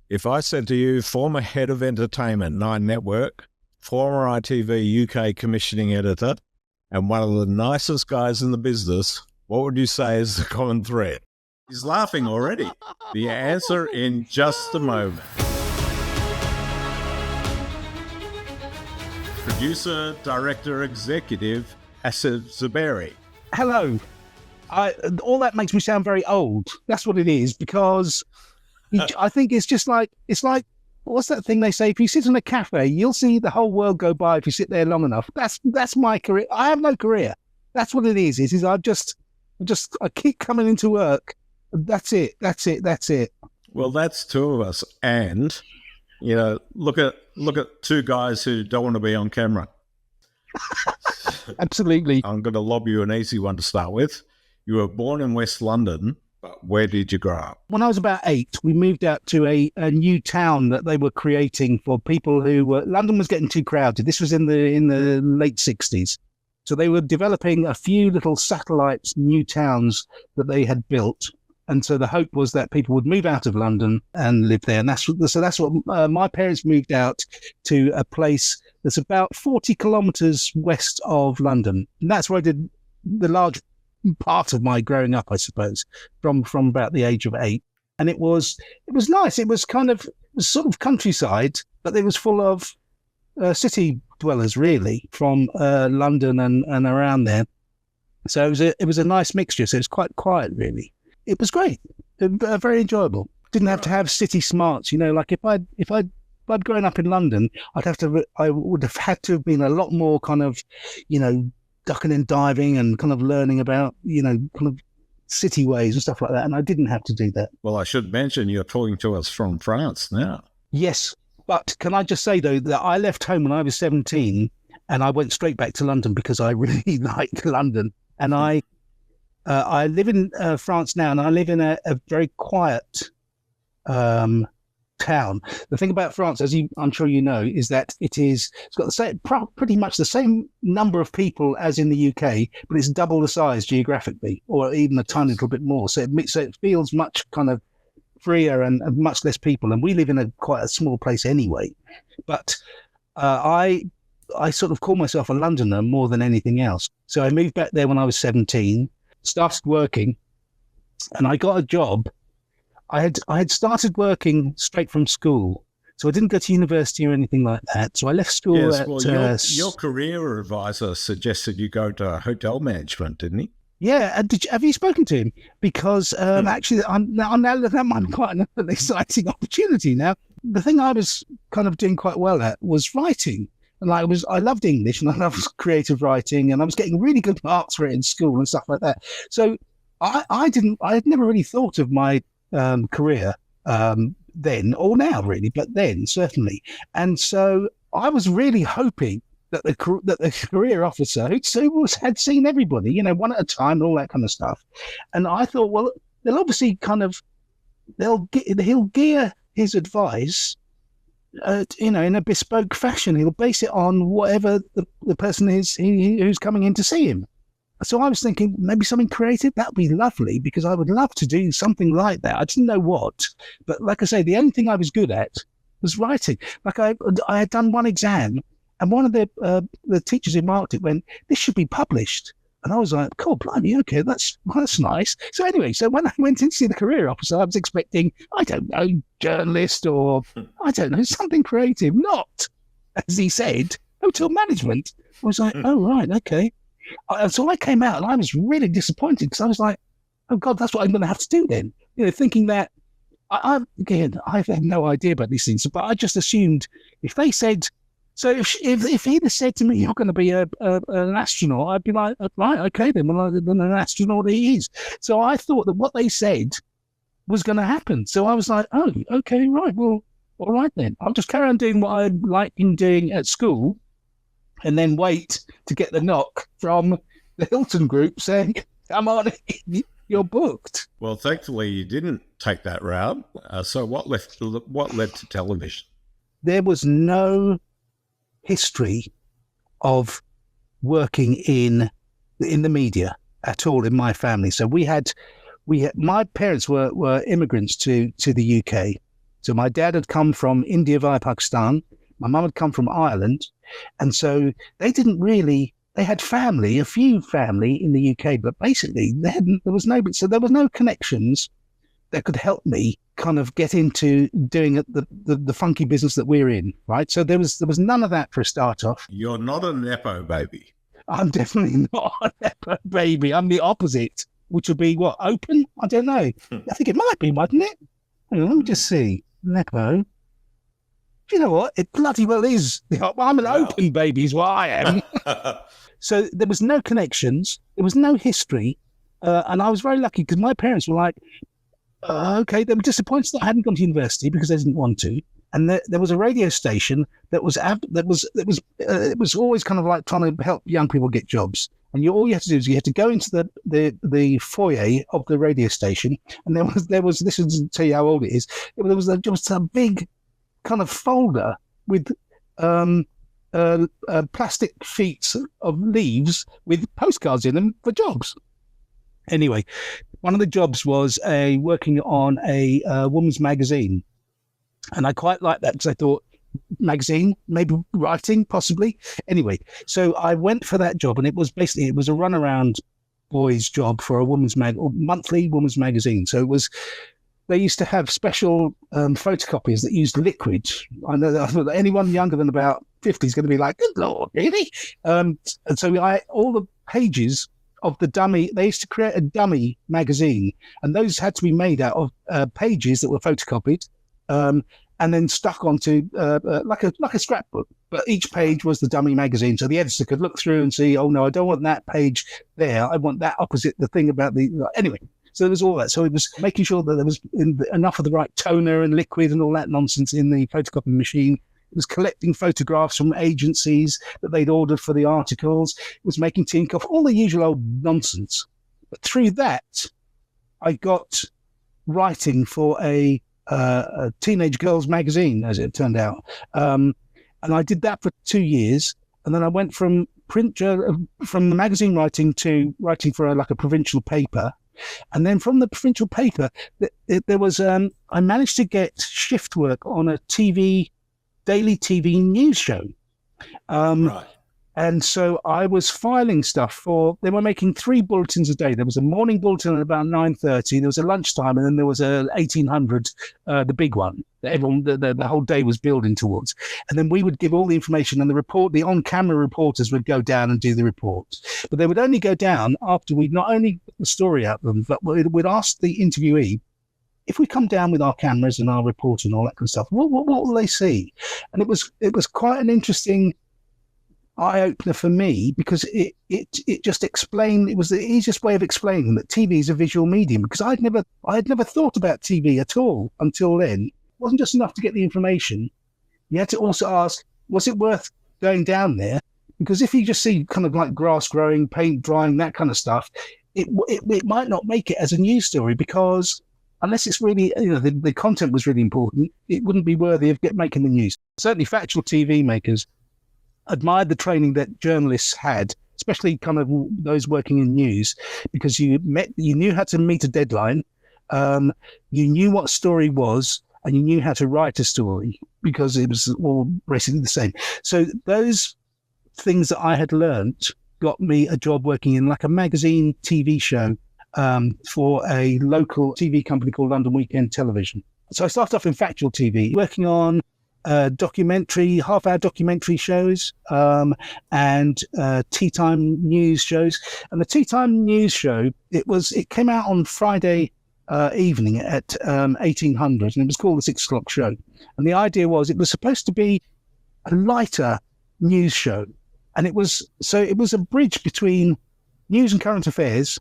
If I said to you, former head of entertainment, Nine Network, former ITV UK commissioning editor, and one of the nicest guys in the business, what would you say is the common thread? He's laughing already. The answer in just a moment. Producer, director, executive, Asif Zubairy. Hello. All that makes me sound very old. That's what it is, because I think it's like, what's that thing they say? If you sit in a cafe, you'll see the whole world go by if you sit there long enough. That's my career. I have no career. That's what it is. I keep coming into work. That's it. Well, that's two of us. And, look at two guys who don't want to be on camera. Absolutely. I'm going to lob you an easy one to start with. You were born in West London, but where did you grow up? When I was about 8, we moved out to a new town that they were creating for people who were... London was getting too crowded. This was in the late 60s. So they were developing a few little satellite new towns that they had built. And so the hope was that people would move out of London and live there. And that's what my parents moved out to, a place that's about 40 kilometres west of London. And that's where I did the large part of my growing up, I suppose, from about the age of 8. And it was nice. It was sort of countryside, but it was full of city dwellers, really, from London and around there. So it was a nice mixture. So it was quite quiet, really. It was great, very enjoyable. Didn't have to have city smarts, like if I'd grown up in London, I would have had to have been a lot more kind of, ducking and diving and kind of learning about, kind of city ways and stuff like that. And I didn't have to do that. Well, I should mention you're talking to us from France now. Yes. But can I just say, though, that I left home when I was 17 and I went straight back to London because I really like London. And I live in France now, and I live in a very quiet town. The thing about France, as I'm sure you know, is that it's got pretty much the same number of people as in the UK, but it's double the size geographically, or even a tiny little bit more. So it feels much kind of freer and much less people. And we live in quite a small place anyway. But I sort of call myself a Londoner more than anything else. So I moved back there when I was 17. Started working, and I got a job. I had started working straight from school, so I didn't go to university or anything like that. So I left school. Yes, your career advisor suggested you go to hotel management, didn't he? Yeah, have you spoken to him? Because actually, that might be quite an exciting opportunity. Now, the thing I was kind of doing quite well at was writing. And I loved English and I loved creative writing, and I was getting really good marks for it in school and stuff like that. So I had never really thought of my career then, or now really, but then certainly. And so I was really hoping that the career officer who had seen everybody, one at a time and all that kind of stuff. And I thought, well, they'll obviously he'll gear his advice in a bespoke fashion. He'll base it on whatever the person is who's coming in to see him. So I was thinking maybe something creative. That would be lovely, because I would love to do something like that. I didn't know what, but like I say, the only thing I was good at was writing. Like I had done one exam, and one of the teachers who marked it went, "This should be published." And I was like, cool, blimey, okay, that's nice. So anyway, when I went in to see the career officer, I was expecting, I don't know, journalist or, I don't know, something creative. Not, as he said, hotel management. I was like, oh, right, okay. So I came out and I was really disappointed, because I was like, oh, God, that's what I'm going to have to do then. Thinking that, I have no idea about these things, but I just assumed if they said, so if he'd have said to me, you're going to be an astronaut, I'd be like, right, okay, then an astronaut he is. So I thought that what they said was going to happen. So I was like, oh, okay, right, well, all right then. I'll just carry on doing what I like in doing at school, and then wait to get the knock from the Hilton Group saying, come on, you're booked. Well, thankfully you didn't take that route. So what led to television? There was no history of working in the media at all in my family. So we had my parents were immigrants to the UK. So my dad had come from India via Pakistan. My mum had come from Ireland. And so they had family, a few family in the UK, but basically there was no connections that could help me kind of get into doing the funky business that we're in, right? So there was none of that for a start off. You're not a Nepo baby. I'm definitely not a Nepo baby. I'm the opposite, which would be what, open? I don't know. I think it might be, mightn't it? Hang on, let me just see. Nepo. You know what? It bloody well is. I'm an open baby is what I am. So there was no connections. There was no history. And I was very lucky because my parents were like, okay, they were disappointed that I hadn't gone to university because they didn't want to. And there was a radio station that was always kind of like trying to help young people get jobs. And all you had to do is you had to go into the foyer of the radio station, and there was this is to tell you how old it is. There was just a big kind of folder with plastic sheets of leaves with postcards in them for jobs. Anyway, one of the jobs was working on a woman's magazine. And I quite liked that because I thought, magazine, maybe writing, possibly. Anyway, so I went for that job, and it was a runaround boys' job for a monthly woman's magazine. So they used to have special photocopiers that used liquid. I know that anyone younger than about 50 is going to be like, good Lord, really? And so all the pages of the dummy, they used to create a dummy magazine, and those had to be made out of pages that were photocopied. And then stuck onto like a scrapbook, but each page was the dummy magazine, so the editor could look through and see, oh no, I don't want that page there. I want that opposite the thing about anyway. So there was all that. So it was making sure that there was enough of the right toner and liquid and all that nonsense in the photocopying machine. It was collecting photographs from agencies that they'd ordered for the articles. It was making tinkoff, all the usual old nonsense. But through that, I got writing for a teenage girls magazine, as it turned out, and I did that for 2 years, and then I went from the magazine writing to writing for a provincial paper, and then from the provincial paper there was I managed to get shift work on a daily TV news show. Right. And so I was filing stuff they were making 3 bulletins a day. There was a morning bulletin at about 9:30, there was a lunchtime, and then there was a 1800, the big one that everyone, the whole day was building towards. And then we would give all the information, and the on-camera reporters would go down and do the reports. But they would only go down after we'd not only put the story out them, but we'd ask the interviewee, if we come down with our cameras and our report and all that kind of stuff, what will they see? And it was quite an interesting eye-opener for me, because it just explained, it was the easiest way of explaining that TV is a visual medium, because I had never thought about TV at all until then. It wasn't just enough to get the information. You had to also ask, was it worth going down there? Because if you just see kind of like grass growing, paint drying, that kind of stuff, it might not make it as a news story, because unless it's really, the content was really important, it wouldn't be worthy of making the news. Certainly factual TV makers admired the training that journalists had, especially kind of those working in news, because you knew how to meet a deadline, you knew what story was, and you knew how to write a story, because it was all basically the same. So those things that I had learnt got me a job working in like a magazine TV show for a local TV company called London Weekend Television. So I started off in factual TV, working on half-hour documentary shows and tea time news shows. And the tea time news show, it came out on Friday evening at 1800, and it was called the 6 o'clock show. And the idea was it was supposed to be a lighter news show, and it was a bridge between news and current affairs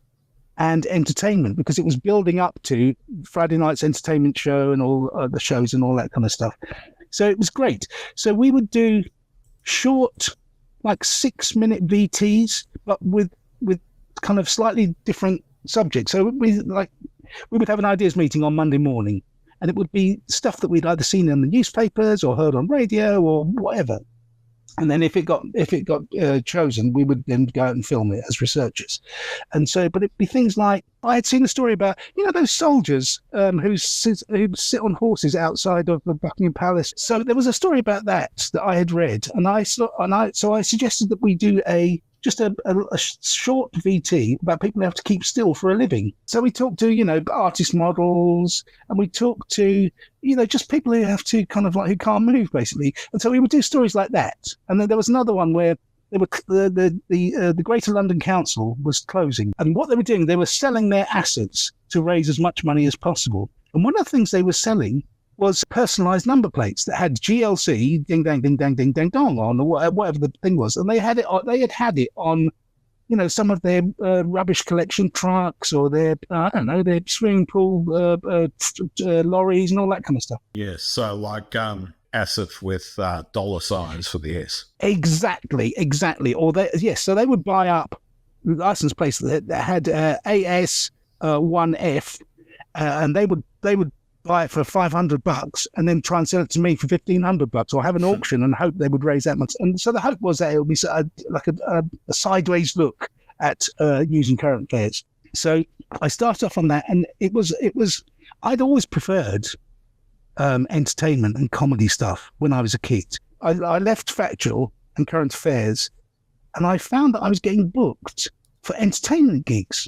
and entertainment, because it was building up to Friday night's entertainment show and all the shows and all that kind of stuff. So it was great. So we would do short, like 6-minute VTs, but with kind of slightly different subjects. So we would have an ideas meeting on Monday morning, and it would be stuff that we'd either seen in the newspapers or heard on radio or whatever. And then if it got chosen, we would then go out and film it as researchers. And so, but it'd be things like, I had seen a story about, those soldiers who sit on horses outside of the Buckingham Palace. So there was a story about that I had read, so I suggested that we do just a short VT about people who have to keep still for a living. So we talked to, artist models, and we talked to, just people who have to kind of like, who can't move, basically. And so we would do stories like that. And then there was another one where they were, the Greater London Council was closing. And what they were doing, they were selling their assets to raise as much money as possible. And one of the things they were selling was personalised number plates that had GLC, ding dang ding dang ding dang dong on, or whatever the thing was, and they had it on, some of their rubbish collection trucks, or their their swimming pool lorries and all that kind of stuff. Yes, so like Asif with dollar signs for the S. Exactly. Or so they would buy up license plates that had AS 1F, and they would buy it for $500 and then try and sell it to me for $1,500, or have an auction and hope they would raise that much. And so the hope was that it would be like a sideways look at using current fares. So I started off on that, and it was I'd always preferred entertainment and comedy stuff when I was a kid. I left factual and current affairs, and I found that I was getting booked for entertainment gigs.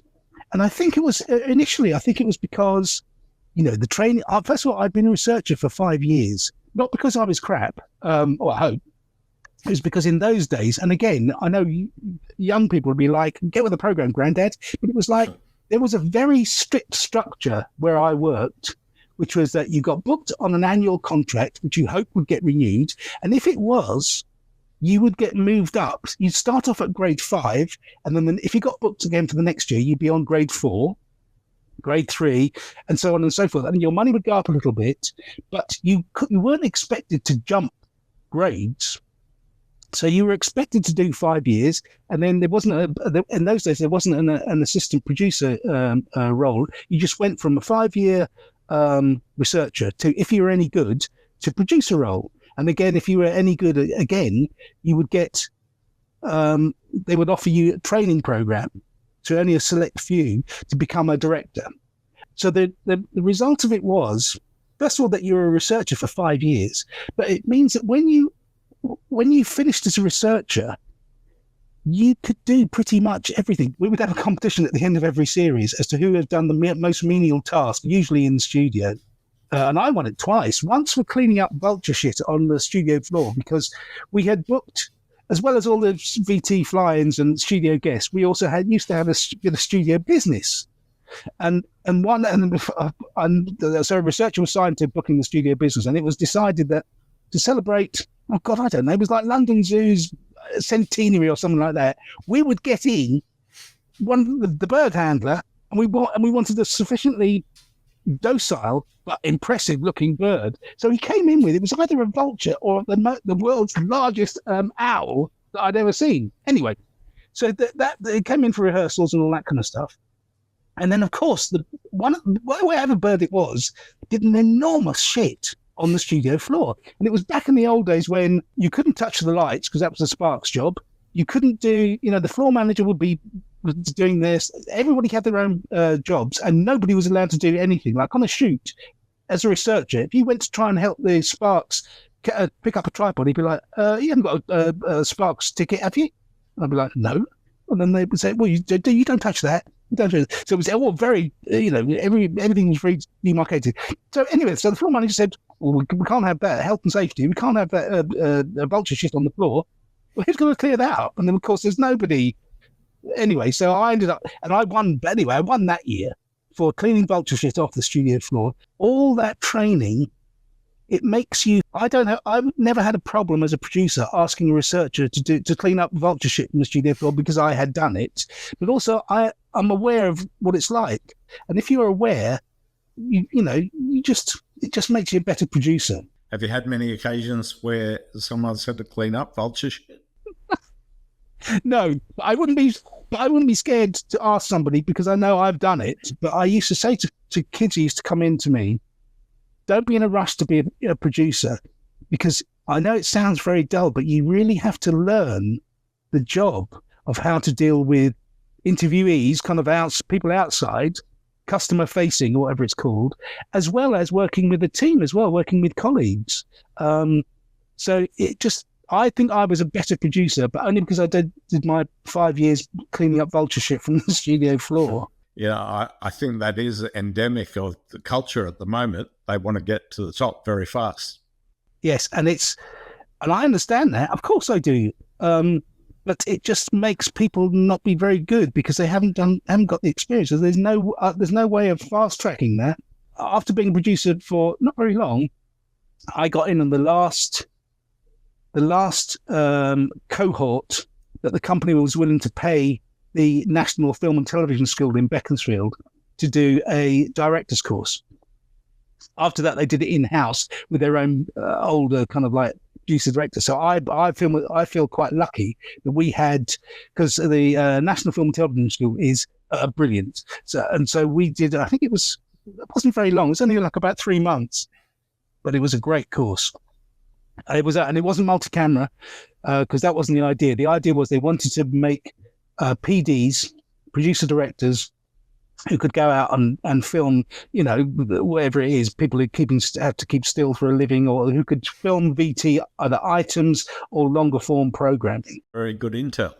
And I think it was initially because the training. First of all, I'd been a researcher for 5 years, not because I was crap, or I hope. It was because in those days, and again, I know young people would be like, get with the program, Granddad. But it was like, there was a very strict structure where I worked, which was that you got booked on an annual contract, which you hope would get renewed. And if it was, you would get moved up. You'd start off at grade 5, and then if you got booked again for the next year, you'd be on grade 4. Grade 3, and so on and so forth. And your money would go up a little bit, but you weren't expected to jump grades. So you were expected to do 5 years, and then there wasn't in those days there wasn't an assistant producer role. You just went from a 5-year researcher to, if you were any good, to producer role. And again, if you were any good again, you would get they would offer you a training program to only a select few to become a director. So the result of it was, first of all, that you were a researcher for 5 years, but it means that when you finished as a researcher, you could do pretty much everything. We would have a competition at the end of every series as to who had done the most menial task, usually in the studio. And I won it twice. Once for cleaning up vulture shit on the studio floor, because we had booked, as well as all the VT fly-ins and studio guests, we also used to have a studio business. So a researcher was assigned to booking the studio business, and it was decided that to celebrate, I don't know, it was like London Zoo's centenary or something like that, we would get in the bird handler, and we wanted a sufficiently docile but impressive looking bird. So he came in with, it was either a vulture or the world's largest owl that I'd ever seen. Anyway, so that it came in for rehearsals and all that kind of stuff. And then, of course, whatever bird it was, did an enormous shit on the studio floor. And it was back in the old days when you couldn't touch the lights because that was the Sparks job. You couldn't do, the floor manager was doing this. Everybody had their own jobs, and nobody was allowed to do anything. Like on a shoot, as a researcher, if you went to try and help the Sparks pick up a tripod, he'd be like, you haven't got a Sparks ticket, have you? And I'd be like, no. And then they would say, well, you don't touch that. You don't do that. So it was all very, everything was very demarcated. So anyway, so the floor manager said, well, we can't have that. Health and safety. We can't have that vulture shit on the floor. Well, who's going to clear that up? And then, of course, there's nobody. Anyway, so I ended up, and I won. But anyway, I won that year for cleaning vulture shit off the studio floor. All that training, it makes you. I don't know. I've never had a problem as a producer asking a researcher to clean up vulture shit in the studio floor because I had done it. But also, I'm aware of what it's like, and if you're aware, it just makes you a better producer. Have you had many occasions where someone's had to clean up vulture shit? No, I wouldn't be scared to ask somebody because I know I've done it. But I used to say to kids who used to come in to me, don't be in a rush to be a producer. because I know it sounds very dull, but you really have to learn the job of how to deal with interviewees, kind of people outside, customer facing, or whatever it's called, as well as working with the team as well, working with colleagues. So I think I was a better producer, but only because I did my 5 years cleaning up vulture shit from the studio floor. Yeah, I think that is endemic of the culture at the moment. They want to get to the top very fast. Yes, and I understand that. Of course I do. But it just makes people not be very good because they haven't got the experience. So there's no way of fast tracking that. After being a producer for not very long, I got in on the last cohort that the company was willing to pay the National Film and Television School in Beaconsfield to do a director's course. After that, they did it in-house with their own older kind of like producer director. So I feel quite lucky that we had, because the National Film and Television School is brilliant. So we did. I think it wasn't very long. It was only like about 3 months, but it was a great course. It wasn't multi-camera because that wasn't the idea. The idea was they wanted to make PDs, producer directors, who could go out and film, whatever it is, people who have to keep still for a living, or who could film VT, either items or longer form programming. Very good intel.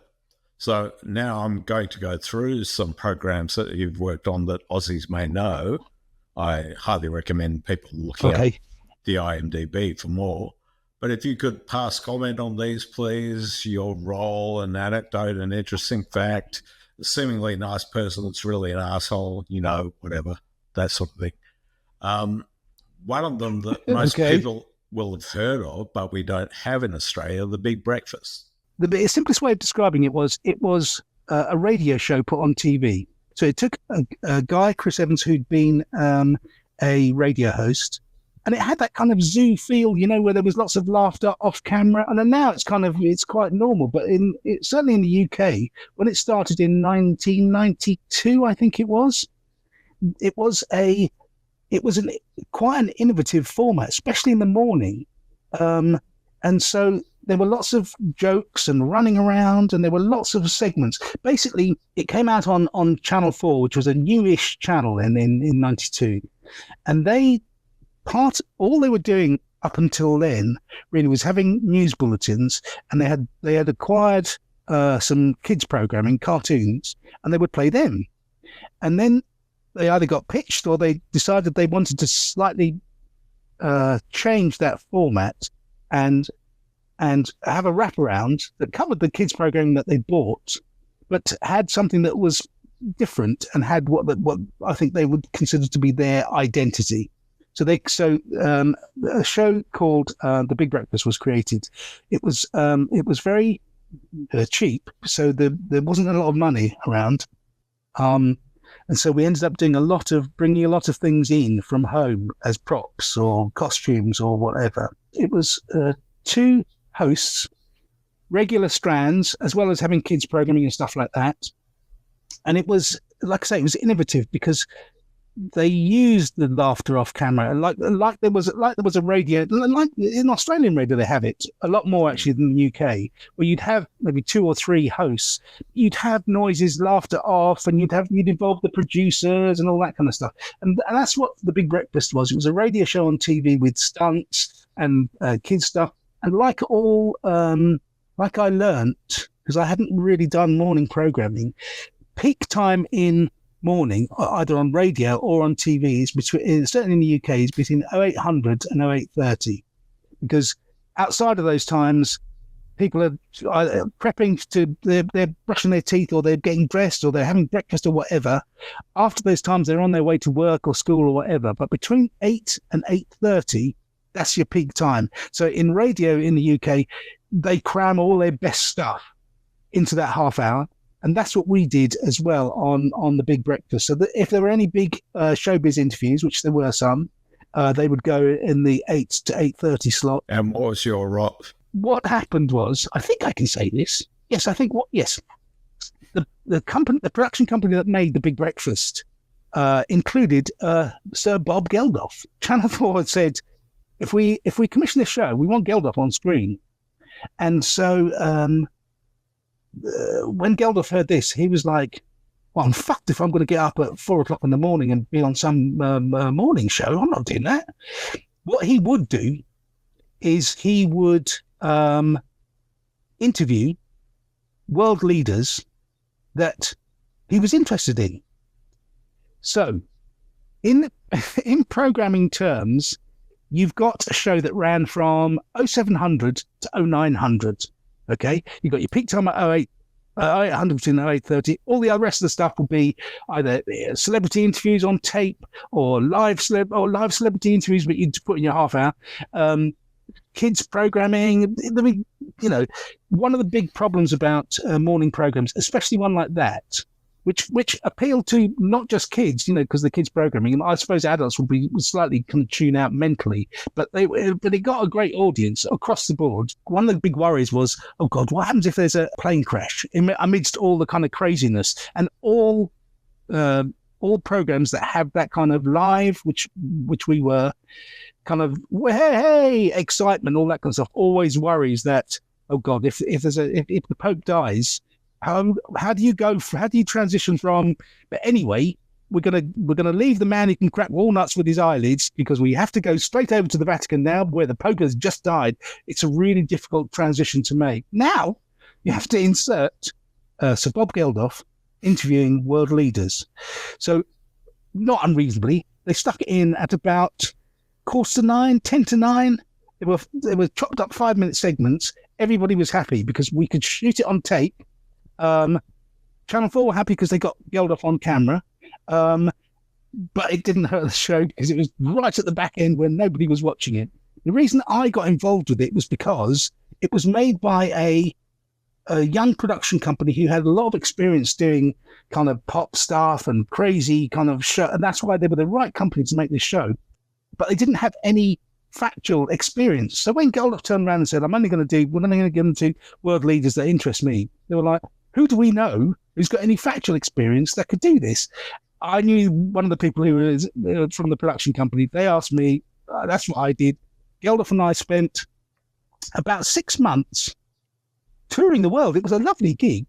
So now I'm going to go through some programs that you've worked on that Aussies may know. I highly recommend people looking at the IMDb for more. But if you could pass comment on these, please, your role, an anecdote, an interesting fact, a seemingly nice person that's really an asshole, whatever, that sort of thing. One of them that most people will have heard of, but we don't have in Australia, The Big Breakfast. The simplest way of describing it was a radio show put on TV. So it took a guy, Chris Evans, who'd been a radio host, and it had that kind of zoo feel, where there was lots of laughter off camera. And then now it's quite normal. But certainly in the UK, when it started in 1992, I think it was quite an innovative format, especially in the morning. And so there were lots of jokes and running around, and there were lots of segments. Basically, it came out on Channel 4, which was a newish channel in 92. And all they were doing up until then really was having news bulletins, and they had acquired some kids programming, cartoons, and they would play them. And then they either got pitched or they decided they wanted to slightly change that format and have a wraparound that covered the kids programming that they bought, but had something that was different and had what I think they would consider to be their identity. So a show called The Big Breakfast was created. It was very cheap, so there wasn't a lot of money around, and so we ended up bringing a lot of things in from home as props or costumes or whatever. It was 2 hosts, regular strands, as well as having kids programming and stuff like that. And it was, like I say, it was innovative because they used the laughter off camera, like there was a radio, like in Australian radio they have it a lot more actually than the UK, where you'd have maybe 2 or 3 hosts, you'd have noises, laughter off, and you'd involve the producers and all that kind of stuff, and that's what The Big Breakfast was. It was a radio show on TV with stunts and kids stuff, and like I learnt, because I hadn't really done morning programming, peak time in morning, either on radio or on TV, is between, certainly in the UK, is between 0800 and 0830, because outside of those times, people are either prepping they're brushing their teeth, or they're getting dressed, or they're having breakfast or whatever. After those times, they're on their way to work or school or whatever. But between 8 and 8:30, that's your peak time. So in radio in the UK, they cram all their best stuff into that half hour. And that's what we did as well on The Big Breakfast. So that if there were any big showbiz interviews, which there were some, they would go in the 8 to 8:30 slot. And what was your role? What happened was, I think I can say this. Yes, yes. The production company that made The Big Breakfast included Sir Bob Geldof. Channel 4 had said, if we commission this show, we want Geldof on screen. And so when Geldof heard this, he was like, well, I'm fucked if I'm going to get up at 4 o'clock in the morning and be on some morning show. I'm not doing that. What he would do is he would interview world leaders that he was interested in. So in programming terms, you've got a show that ran from 0700 to 0900. Okay, you got your peak time at 0800 to 0830. All the rest of the stuff will be either celebrity interviews on tape or live celebrity interviews, but you put in your half hour. Kids programming. I mean, one of the big problems about morning programs, especially one like that, which appeal to not just kids, because the kids programming, and I suppose adults would slightly kind of tune out mentally, but it got a great audience across the board. One of the big worries was, oh God, what happens if there's a plane crash amidst all the kind of craziness? And all programs that have that kind of live, which we were kind of hey excitement, all that kind of stuff, always worries that, oh God, if the Pope dies, how do you transition from? But anyway, we're gonna leave the man who can crack walnuts with his eyelids, because we have to go straight over to the Vatican now, where the Pope has just died. It's a really difficult transition to make. Now you have to insert Sir Bob Geldof interviewing world leaders. So not unreasonably, they stuck it in at about 9:15, 10:50. They were chopped up 5-minute segments. Everybody was happy because we could shoot it on tape. Channel 4 were happy because they got Geldof on camera, but it didn't hurt the show because it was right at the back end when nobody was watching it. The reason I got involved with it was because it was made by a young production company who had a lot of experience doing kind of pop stuff and crazy kind of show, and that's why they were the right company to make this show. But they didn't have any factual experience. So when Geldof turned around and said, we're only going to give them to world leaders that interest me, they were like, who do we know who's got any factual experience that could do this? I knew one of the people who was from the production company. They asked me, that's what I did. Geldof and I spent about 6 months touring the world. It was a lovely gig,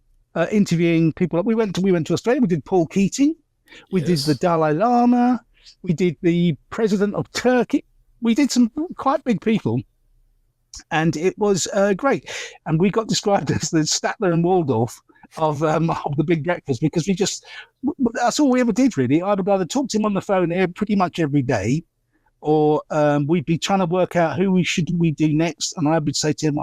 interviewing people. We went to Australia. We did Paul Keating. We did the Dalai Lama. We did the president of Turkey. We did some quite big people. And it was great. And we got described as the Statler and Waldorf of the Big Breakfast, because that's all we ever did, really. I would either talk to him on the phone pretty much every day, or we'd be trying to work out who we do next. And I would say to him,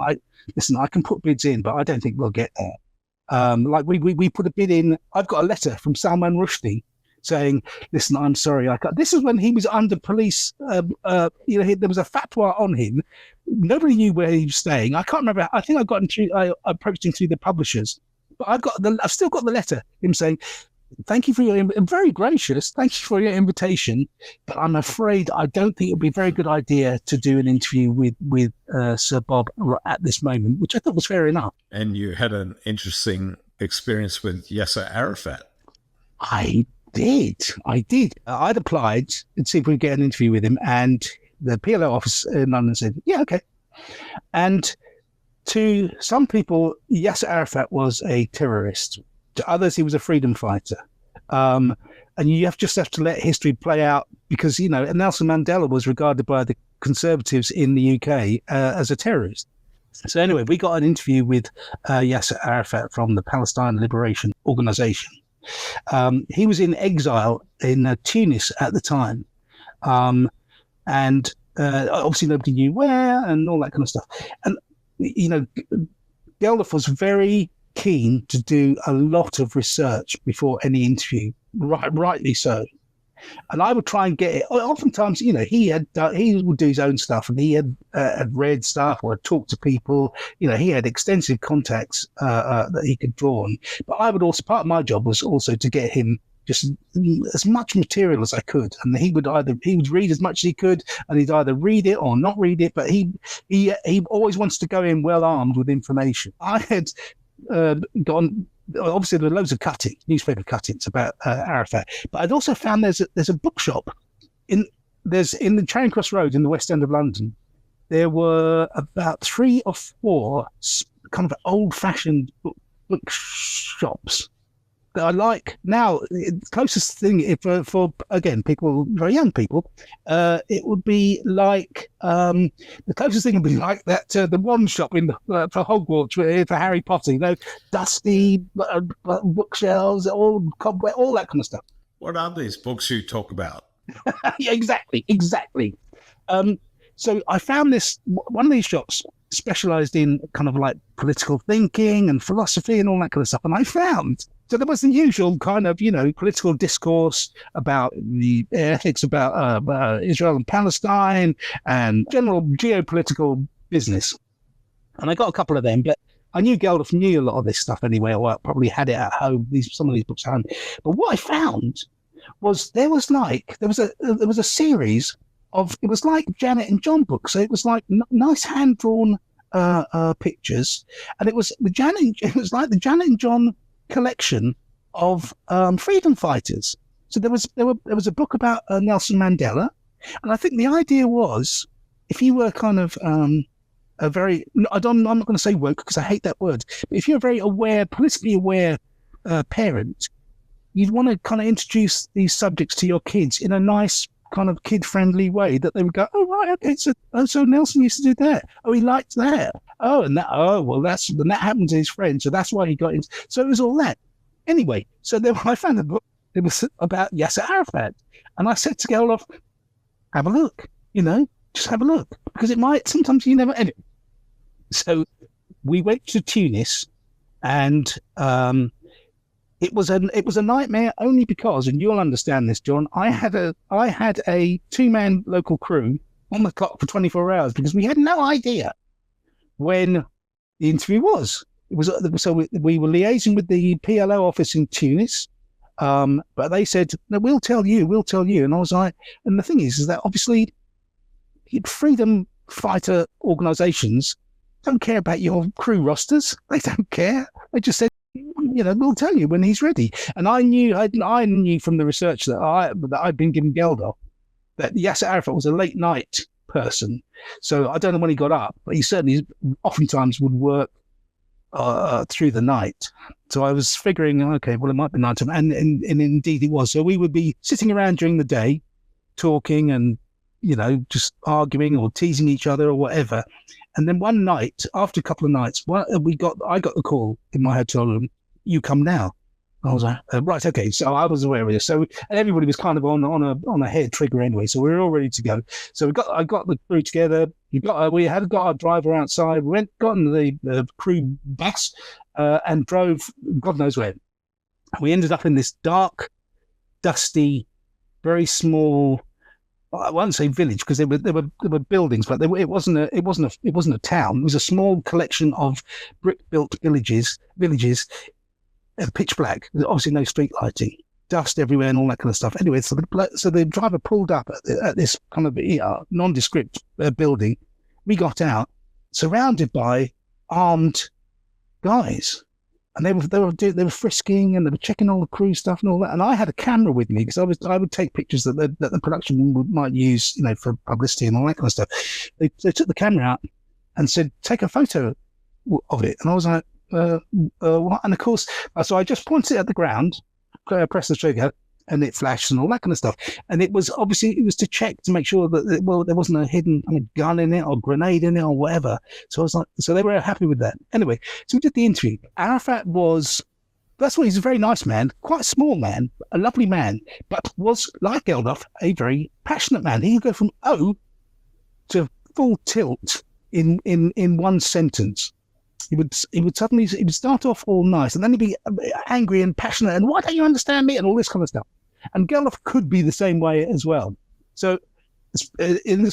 listen, I can put bids in, but I don't think we'll get there. Like we put a bid in. I've got a letter from Salman Rushdie saying, listen, I'm sorry. This is when he was under police. There was a fatwa on him. Nobody knew where he was staying. I can't remember. I think I approached him through the publishers. But I've still got the letter. Him saying, thank you for very gracious. Thank you for your invitation. But I'm afraid I don't think it would be a very good idea to do an interview with Sir Bob at this moment, which I thought was fair enough. And you had an interesting experience with Yasser Arafat. I did. I'd applied and see if we could get an interview with him, and the PLO office in London said, yeah, okay. And to some people, Yasser Arafat was a terrorist. To others, he was a freedom fighter. And you just have to let history play out, because, Nelson Mandela was regarded by the Conservatives in the UK as a terrorist. So anyway, we got an interview with Yasser Arafat from the Palestine Liberation Organization. He was in exile in Tunis at the time. And obviously nobody knew where and all that kind of stuff. And, Geldof was very keen to do a lot of research before any interview, rightly so. And I would try and get it. Oftentimes, he would do his own stuff, and he had read stuff or had talked to people. He had extensive contacts that he could draw on. But I would also, part of my job was also to get him just as much material as I could, and he would read as much as he could, and he'd either read it or not read it. But he always wants to go in well armed with information. I had gone. Obviously, there were loads of newspaper cuttings about Arafat, but I'd also found there's a bookshop in there's in the Charing Cross Road in the West End of London, there were about 3 or 4 kind of old-fashioned book shops that I like. Now, the closest thing for again, people, very young people, it would be like, the closest thing would be like that, the one shop in for Hogwarts, for Harry Potter, dusty bookshelves, all cobweb, all that kind of stuff. What are these books you talk about? Yeah, exactly. So I found one of these shops specialized in kind of like political thinking and philosophy and all that kind of stuff. And I found, so there was the usual kind of, political discourse about the ethics about Israel and Palestine and general geopolitical business. And I got a couple of them, but I knew Geldof knew a lot of this stuff anyway, or I probably had it at home, some of these books at home. But what I found was there was a series of, it was like Janet and John books. So it was like nice hand-drawn pictures, and it was like the Janet and John collection of freedom fighters. So there was a book about Nelson Mandela, and I think the idea was, if you were kind of I'm not going to say woke because I hate that word, but if you're a very politically aware parent, you'd want to kind of introduce these subjects to your kids in a nice kind of kid-friendly way, that they would go, oh right, okay, so Nelson used to do that. Oh, he liked that. Oh, and that. Oh, well, that happened to his friend, so that's why he got in. So it was all that. Anyway, so then I found a book. It was about Yasser Arafat, and I said to Geldof, have a look. Just have a look, because it might. Sometimes you never. Anyway, so we went to Tunis, and it was a nightmare, only because, and you'll understand this, John, I had a 2-man local crew on the clock for 24 hours because we had no idea when the interview was. So we were liaising with the PLO office in Tunis, but they said, no, we'll tell you. And I was like, and the thing is that obviously freedom fighter organizations don't care about your crew rosters. They don't care. They just said, we'll tell you when he's ready. And I knew from the research that I'd been given Geldof that Yasser Arafat was a late night person. So I don't know when he got up, but he certainly oftentimes would work through the night. So I was figuring, okay, well, it might be nighttime. And indeed it was. So we would be sitting around during the day talking and, just arguing or teasing each other or whatever. And then one night, after a couple of nights, I got the call in my hotel room, you come now. I was like, right, okay. So I was aware of this. So everybody was kind of on a hair trigger anyway. So we were all ready to go. So I got the crew together. We had got our driver outside. We got in the crew bus and drove God knows where. We ended up in this dark, dusty, very small, I won't say village because there were buildings, but it wasn't a town. It was a small collection of brick-built villages, pitch black. There's obviously no street lighting, dust everywhere, and all that kind of stuff. Anyway, so the driver pulled up at this kind of nondescript building. We got out, surrounded by armed guys. And they were frisking and they were checking all the crew stuff and all that. And I had a camera with me because I would take pictures that the production might use, for publicity and all that kind of stuff. They took the camera out and said, take a photo of it. And I was like, what? And of course, so I just pointed it at the ground, pressed the trigger, and it flashed and all that kind of stuff. And it was to check to make sure that there wasn't a hidden gun in it or grenade in it or whatever. So I was like, so they were happy with that. Anyway, so we did the interview. Arafat he's a very nice man, quite a small man, a lovely man, but was, like Geldof, a very passionate man. He could go from O to full tilt in one sentence. He would start off all nice, and then he'd be angry and passionate, and why don't you understand me, and all this kind of stuff. And Geldof could be the same way as well. So, in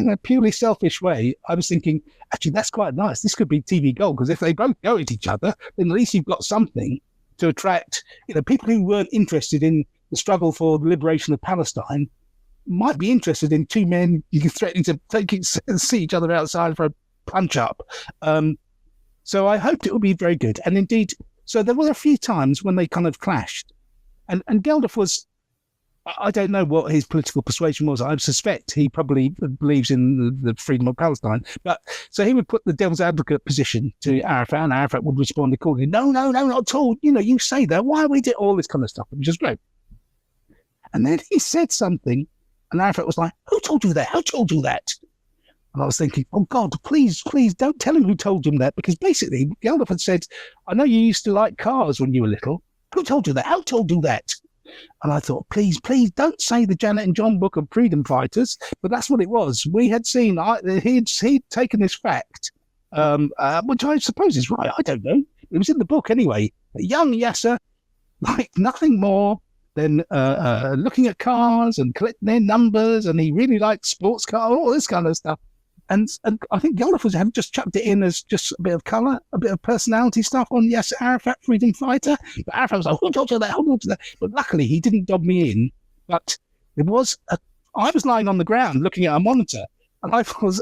a purely selfish way, I was thinking, actually, that's quite nice. This could be TV gold, because if they both go at each other, then at least you've got something to attract. People who weren't interested in the struggle for the liberation of Palestine might be interested in 2 men threatening to see each other outside for a punch up. So I hoped it would be very good. And indeed, so there were a few times when they kind of clashed. And Geldof was, I don't know what his political persuasion was. I suspect he probably believes in the freedom of Palestine. But so he would put the devil's advocate position to Arafat, and Arafat would respond accordingly. No, not at all. You say that. Why we did all this kind of stuff, which is great. And then he said something, and Arafat was like, "Who told you that? Who told you that?" And I was thinking, oh God, please don't tell him who told him that, because basically Geldof had said, "I know you used to like cars when you were little. Who told you that? How told you that?" And I thought, please don't say the Janet and John book of freedom fighters, but that's what it was. We had seen, he'd taken this fact, which I suppose is right. I don't know. It was in the book anyway. A young Yasser, like nothing more than looking at cars and collecting their numbers, and he really liked sports cars, all this kind of stuff. And I think Geldof had just chucked it in as just a bit of colour, a bit of personality stuff on Yasser Arafat, freedom fighter. But Arafat was like, "Who told you that? Who told you that?" But luckily, he didn't dob me in. But I was lying on the ground looking at a monitor, and I was,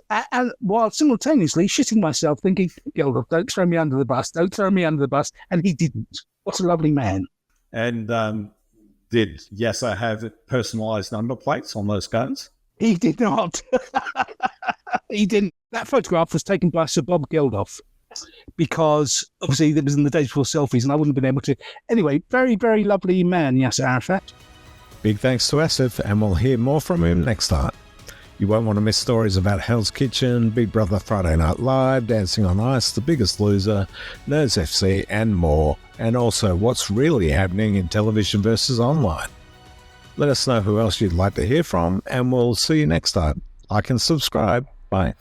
while simultaneously shitting myself, thinking, "Geldof, don't throw me under the bus. Don't throw me under the bus." And he didn't. What a lovely man. And did Yasser have personalised number plates on those guns? He did not. He didn't. That photograph was taken by Sir Bob Geldof, because obviously it was in the days before selfies, and I wouldn't have been able to. Anyway, very, very lovely man, Yasser Arafat. Big thanks to Asif, and we'll hear more from him next time. You won't want to miss stories about Hell's Kitchen, Big Brother Friday Night Live, Dancing on Ice, The Biggest Loser, Nerds FC, and more, and also what's really happening in television versus online. Let us know who else you'd like to hear from, and we'll see you next time. Like and subscribe. Bye.